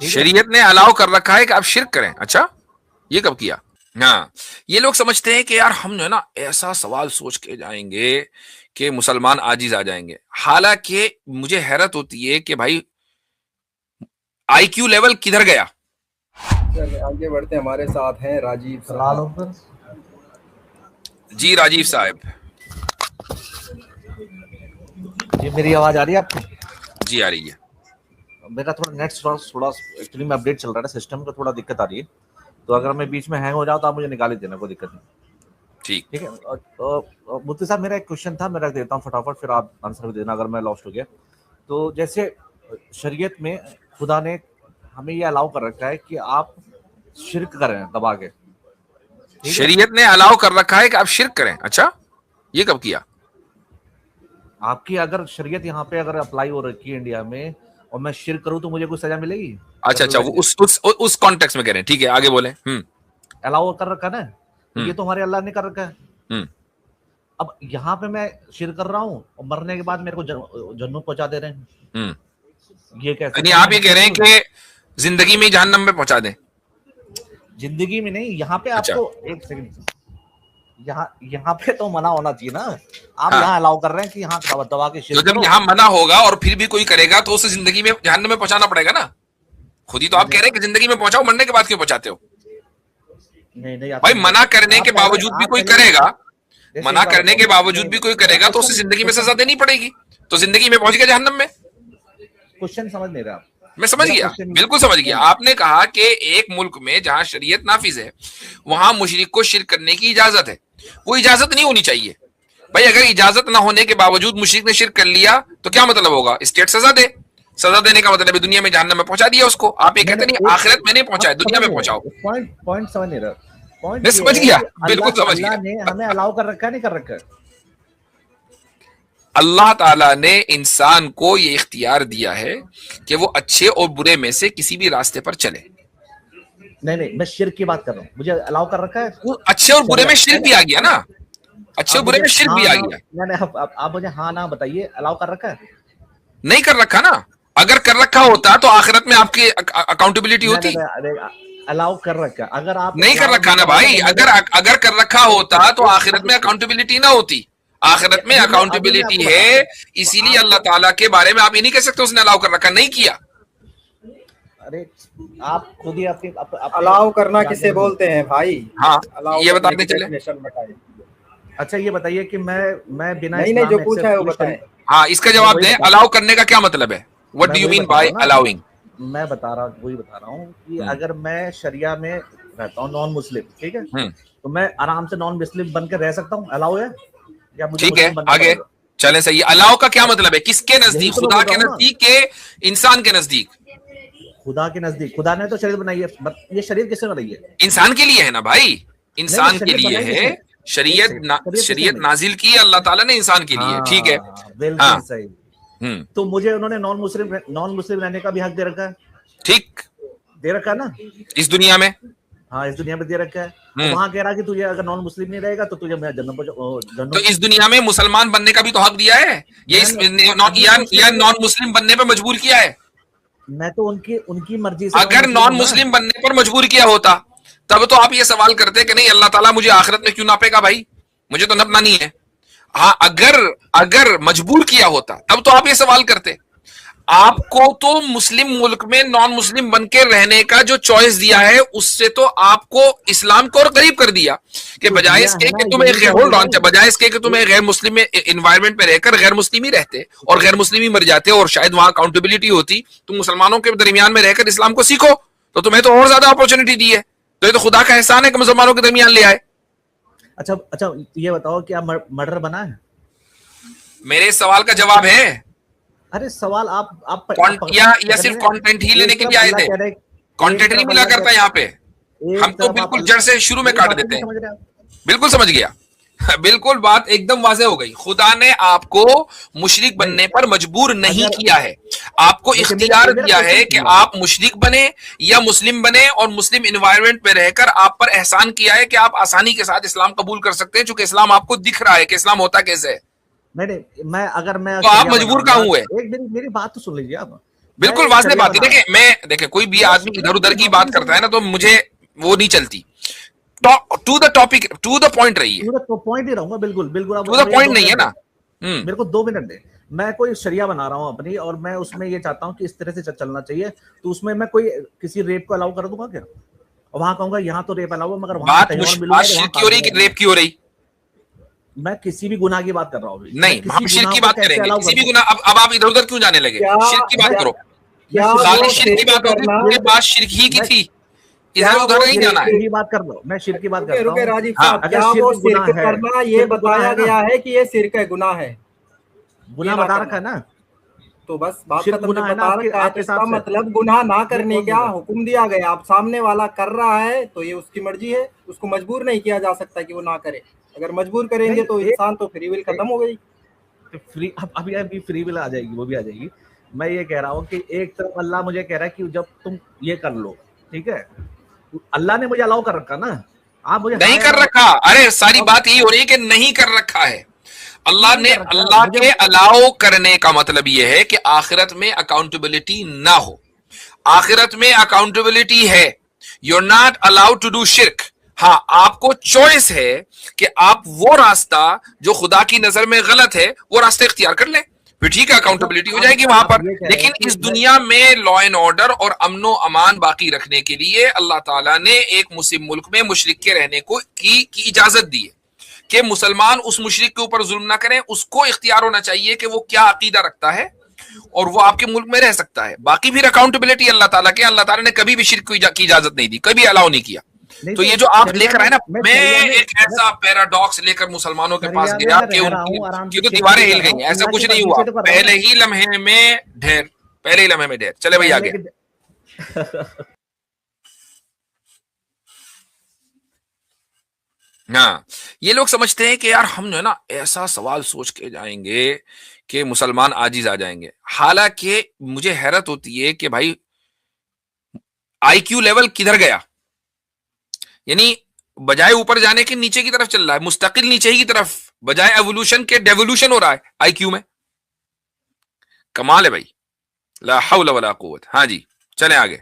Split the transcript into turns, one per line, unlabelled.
ठीक है।
शरीयत ने अलाउ कर रखा है कि आप शिर्क करें। अच्छा, ये कब किया? हाँ, ये लोग समझते हैं कि यार हम जो है ना ऐसा सवाल सोच के जाएंगे कि मुसलमान आजिज आ जाएंगे। हालांकि मुझे हैरत होती है कि भाई आईक्यू लेवल किधर गया।
चलिए आगे बढ़ते हैं, हमारे साथ हैं राजीव
सलाल
साहब।
पर
जी राजीव साहब।
जी, मेरी आवाज आ रही है आपको?
जी आ रही है।
मेरा थोड़ा नेट थोड़ा एक्चुअली में अपडेट चल रहा है, सिस्टम का थोड़ा दिक्कत आ रही है, तो अगर मैं बीच में हैंग हो जाऊं तो आप मुझे निकाल ही देना, कोई दिक्कत नहीं।
ठीक।
ठीक है। मुफ्ती साहब, मेरा एक क्वेश्चन था, मैं रख देता हूँ फटाफट, फिर आप आंसर भी देना अगर मैं लॉस्ट हो गया तो। जैसे शरीयत में खुदा ने हमें ये अलाउ कर रखा है कि आप शिर्क करें दबा के, ठीक है?
शरीयत ने अलाउ कर रखा है कि आप शिर्क करें। अच्छा, ये कब किया?
आपकी अगर शरीयत यहाँ पे अगर अप्लाई हो रखी है इंडिया में और मैं शिर्क करूँ तो मुझे कोई सजा मिलेगी?
अच्छा, वो उस कॉन्टेक्स्ट में कह रहे हैं। ठीक है, आगे बोले।
अलाउ कर रखा ना, तो ये तो हमारे अल्लाह ने कर रखा है।
हम्म।
अब यहाँ पे मैं शिर्क कर रहा हूँ और मरने के बाद मेरे को जन्नत पहुंचा दे रहे हैं, ये कैसे?
यानी आप ये कह रहे हैं कि जिंदगी में जहन्नम में पहुंचा दें?
जिंदगी में नहीं, यहाँ पे
अच्छा।
आपको एक सेकंड, यहाँ पे तो मना होना चाहिए ना। आप
हाँ।
यहाँ अलाउ कर रहे हैं कि यहाँ दबा के
तो
शिर्क
जब
करो।
यहाँ मना होगा और फिर भी कोई करेगा तो उसे जिंदगी में जहन्नम में पहुंचाना पड़ेगा ना। खुद ही तो आप कह रहे हैं कि जिंदगी में पहुंचाओ, मरने के बाद क्यों पहुंचाते हो?
नहीं
भाई मना करने के बावजूद भी कोई करेगा, मना करने के बावजूद भी कोई करेगा तो उसे जिंदगी में सजा देनी पड़ेगी। तो जिंदगी में पहुंच गया जहन्नम में।
क्वेश्चन समझ नहीं रहा आप?
मैं समझ गया, बिल्कुल समझ गया। आपने कहा कि एक मुल्क में जहां शरीयत नाफिज है वहां मुशरिक को शिर्क करने की इजाजत है। वो इजाजत नहीं होनी चाहिए भाई। अगर इजाजत ना होने के बावजूद मुशरिक ने शिर्क कर लिया तो क्या मतलब होगा? स्टेट सजा दे। सजा देने का मतलब है दुनिया में जहन्नम में पहुंचा दिया उसको। आप ये कहते नहीं आखिरत में नहीं पहुंचाए, दुनिया में पहुंचाओ।
पॉइंट समझ नहीं रहा। पॉइंट
मैं समझ गया, बिल्कुल समझ
अल्लाह
गया।
ने हमें अलाउ कर रखा है, नहीं कर रखा है?
अल्लाह ताला ने इंसान को ये इख्तियार दिया है कि वो अच्छे और बुरे में से किसी भी रास्ते पर चले।
नहीं, मैं शिर्क की बात कर रहा हूँ, मुझे अलाउ कर रखा है।
वो अच्छे और बुरे में शिर्क भी आ गया ना। अच्छे और बुरे में शिर्क भी आ गया।
आप मुझे हाँ ना बताइए, अलाउ कर रखा है?
नहीं कर रखा ना। अगर कर रखा होता तो आखिरत में आपकी अकाउंटेबिलिटी होती।
अलाउ कर रखा, अगर आप
नहीं कर रखा ना भाई। अगर कर रखा होता तो आखिरत में अकाउंटेबिलिटी ना होती। आखिरत में अकाउंटेबिलिटी है, इसीलिए अल्लाह ताला के बारे में आप ये नहीं कह सकते उसने अलाउ कर रखा, नहीं किया।
अरे आप खुद ही आपके
अलाउ करना किसे बोलते हैं भाई?
हाँ,
अलाउ
ये बताते
करने की
चले।
definition बताइए।
अच्छा ये बताइए कि मैं बिना
नहीं जो पूछा है वो बताएं।
हाँ, इसका जवाब दें। अलाउ करने का क्या मतलब है? What do you mean by allowing?
मैं वही बता रहा हूँ कि अगर मैं शरिया में रहता हूँ, नॉन मुस्लिम, ठीक है, तो मैं आराम से नॉन मुस्लिम बनकर रह सकता हूँ? अलाउ है या मुझे?
ठीक है, आगे चले। सही। अलाउ का क्या मतलब है? किसके नजदीक? खुदा के नजदीक के इंसान के नजदीक?
खुदा के नजदीक। खुदा ने तो शरीयत बनाई है, ये शरीयत किसने बनाई है?
इंसान के लिए है ना भाई, इंसान के लिए है। शरीयत नाजिल की अल्लाह ताला ने इंसान के लिए। ठीक है,
बिल्कुल सही। तो मुझे उन्होंने नॉन मुस्लिम रहने का भी हक दे रखा है।
ठीक,
दे रखा है ना
इस दुनिया में?
हाँ, इस दुनिया में दे रखा है। तो वहां कह रहा कि तुझे अगर नॉन मुस्लिम नहीं रहेगा तो तुझे मैं जन्नत।
तो इस दुनिया में मुसलमान बनने का भी तो हक दिया है, या नॉन मुस्लिम बनने पर मजबूर किया है?
मैं तो उनकी मर्जी से।
अगर नॉन मुस्लिम बनने पर मजबूर किया होता तब तो आप ये सवाल करते कि नहीं अल्लाह ताला मुझे आखिरत में क्यों नापेगा भाई, मुझे तो नपना नहीं है। हाँ, अगर मजबूर किया होता तब तो आप ये सवाल करते। आपको तो मुस्लिम मुल्क में नॉन मुस्लिम बनके रहने का जो चॉइस दिया है उससे तो आपको इस्लाम को और करीब कर दिया कि बजाय इसके कि तुम एक गैर मुस्लिम इन्वायरमेंट में रहकर गैर मुस्लिम ही रहते और गैर मुस्लिम ही मर जाते और शायद वहां अकाउंटेबिलिटी होती, तुम मुसलमानों के दरमियान में रहकर इस्लाम को सीखो तो तुम्हें तो और ज्यादा अपॉर्चुनिटी दी है। तो ये तो खुदा का एहसान है कि मुसलमानों के दरमियान ले आए।
अच्छा ये बताओ क्या मर्डर बना है?
मेरे सवाल का जवाब है।
अरे सवाल आप
या सिर्फ कंटेंट ही लेने के लिए आए थे? कंटेंट नहीं मिला करता यहाँ पे, हम तो बिल्कुल जड़ से शुरू में काट देते हैं। बिल्कुल समझ गया, बिल्कुल बात एकदम वाज़ेह हो गई। खुदा ने आपको मुशरिक बनने पर मजबूर नहीं किया है, आपको इख्तियार दिया है कि आप मुशरिक बने या मुस्लिम बने और मुस्लिम एनवायरनमेंट में रहकर आप पर एहसान किया है कि आप आसानी के साथ इस्लाम कबूल कर सकते हैं, चूंकि इस्लाम आपको दिख रहा है कि इस्लाम होता कैसे है।
नहीं, मैं
तो आप मजबूर कहाँ हुए?
मेरी बात तो सुन लीजिए आप।
बिल्कुल
मैं
वाज़ेह
शरिया
बात है।
बना रहा हूँ।
देखिए कोई भी आदमी इधर उधर की
मैं
बात करता है ना, तो मुझे वो नहीं चलती। To the topic, to the point रही है,
पूरा पॉइंट ही रहूंगा, बिल्कुल बिल्कुल। अब
टू द
मुझे
पॉइंट
2
नहीं है
मिनट
ना।
दे,
हम्म।
मेरे को 2 मिनट दे। मैं कोई शरिया बना रहा हूँ अपनी, और मैं उसमें ये चाहता हूँ कि इस तरह से चलना चाहिए। तो उसमें मैं कोई किसी रेप को अलाउ कर दूंगा क्या? और वहां कहूंगा यहाँ तो रेप अलाउ है, मगर वहां कहीं और
बात
मिलूंगा तो वहां
शिर्क की हो
काट
रही
दूंगा
कि
तुम्हें।
रेप की हो रही?
मैं किसी भी गुनाह की बात कर रहा हूँ अभी। मैं
नहीं,
किसी
हम शिर्क
गुनाह
की
को
बात
कैसे
करेंगे,
अलाउ
किसी
कर
भी
दूं?
गुनाह। अब आप इधर उधर क्यों जाने लगे?
क्या
शिर्क की बात
मैं
करो।
मैं
क्या
शिरक
वो
खाली
की बात
शिर्क
कर
की
शिरक
रहा
बात होगी,
करना,
पूरे बात शिर्क ही
हूँ।
की
मैं
थी,
क्या
इधर उधर
वो
नहीं
शिरक
जाना है।
की बात कर रहा हूँ, मैं शिरक की बात
रुके
करता
रुके
हूँ।
राजीव
हाँ,
साहब,
अगर
क्या वो
शिरक गुनाह
शिरक
है,
करना ये
शिरक गुनाह
बताया
है ना,
गया है कि ये शिरक है, गुनाह है ये
गुनाह
ना
बता रखा
करना?
है ना।
तो बस बात
शिरक
खत्म। जब
गुनाह है ना
बता
आपके
रखा है तो
आपके हिसाब
इसका
से?
मतलब गुनाह ना
ये
करने
कौन
का
बोल रहा है?
हुक्म दिया गया। अब सामने वाला कर रहा है तो ये उसकी मर्जी है, उसको मजबूर नहीं किया जा सकता कि वो ना करे। अगर मजबूर करेंगे
नहीं,
तो
एक
इंसान तो फ्री विल खत्म हो गई।
फ्री, अब अभी अभी फ्री विल आ जाएगी, वो भी आ जाएगी। मैं ये कह रहा हूँ कि एक तरफ अल्लाह मुझे कह रहा है कि जब तुम ये कर लो, ठीक है, अल्लाह ने मुझे अलाउ कर रखा ना, आप मुझे
नहीं
हाँ या
कर
ना
रखा।
बताओ।
अरे सारी
अब
बात यही हो रही है कि नहीं कर रखा है।
क्यों
अल्लाह
नहीं
ने,
कर रखा है
अल्लाह
मुझे?
के अलाउ करने का मतलब यह है कि आखिरत में अकाउंटेबिलिटी ना हो। आखिरत में अकाउंटेबिलिटी है। You are not allowed to do शिर्क। हाँ, आपको चॉइस है कि आप वो रास्ता जो खुदा की नजर में गलत है, वो रास्ता इख्तियार कर लें, फिर ठीक है,
मतलब
अकाउंटेबिलिटी हो जाएगी वहां
आप
पर।
ये कह रहे हैं
लेकिन
कि
इस
मैं,
दुनिया में लॉ एंड ऑर्डर और अमनो अमान बाकी रखने के लिए अल्लाह ताला ने एक मुस्लिम मुल्क में मुशरिक के रहने को की इजाजत दी है कि मुसलमान उस मुशरिक के ऊपर जुल्म ना करें। उसको इख्तियार होना चाहिए कि वो क्या अकीदा रखता है, और वो आपके मुल्क में रह सकता है। बाकी फिर अकाउंटेबिलिटी अल्लाह ताला के। अल्लाह ताला ने कभी भी शिर्क की इजाजत नहीं दी, कभी अलाउ नहीं किया।
नहीं
तो
तो
ये जो आप
शरिया
लेकर
में,
आए ना,
मैं
मैं
शरिया में
एक
मैं
ऐसा पैराडॉक्स लेकर मुसलमानों के पास
शरिया में
गया
मैं
कि
रह रहा
उनकी
हूँ, आराम
की
से
तो
खेती
दीवारें
भी
हिल
कर रहा
गई।
हूँ,
ऐसा
अल्लाह की
कुछ नहीं
मर्जी
हुआ,
से तो कर रहा हूँ ना।
पहले ही लम्हे में ढेर, पहले ही लम्हे में ढेर। चले भाई
पहले
आगे।
के
हाँ, ये लोग समझते हैं कि यार हम जो है ना ऐसा सवाल सोच के जाएंगे कि मुसलमान आजिज आ जाएंगे। हालांकि मुझे हैरत होती है कि भाई आईक्यू लेवल किधर गया। यानी बजाय ऊपर जाने के नीचे की तरफ चल रहा है, मुस्तकिल नीचे की तरफ, बजाय एवोल्यूशन के डेवोल्यूशन हो रहा है आईक्यू में। कमाल है भाई, ला हौला वला कुव्वत। हाँ जी, चले आगे।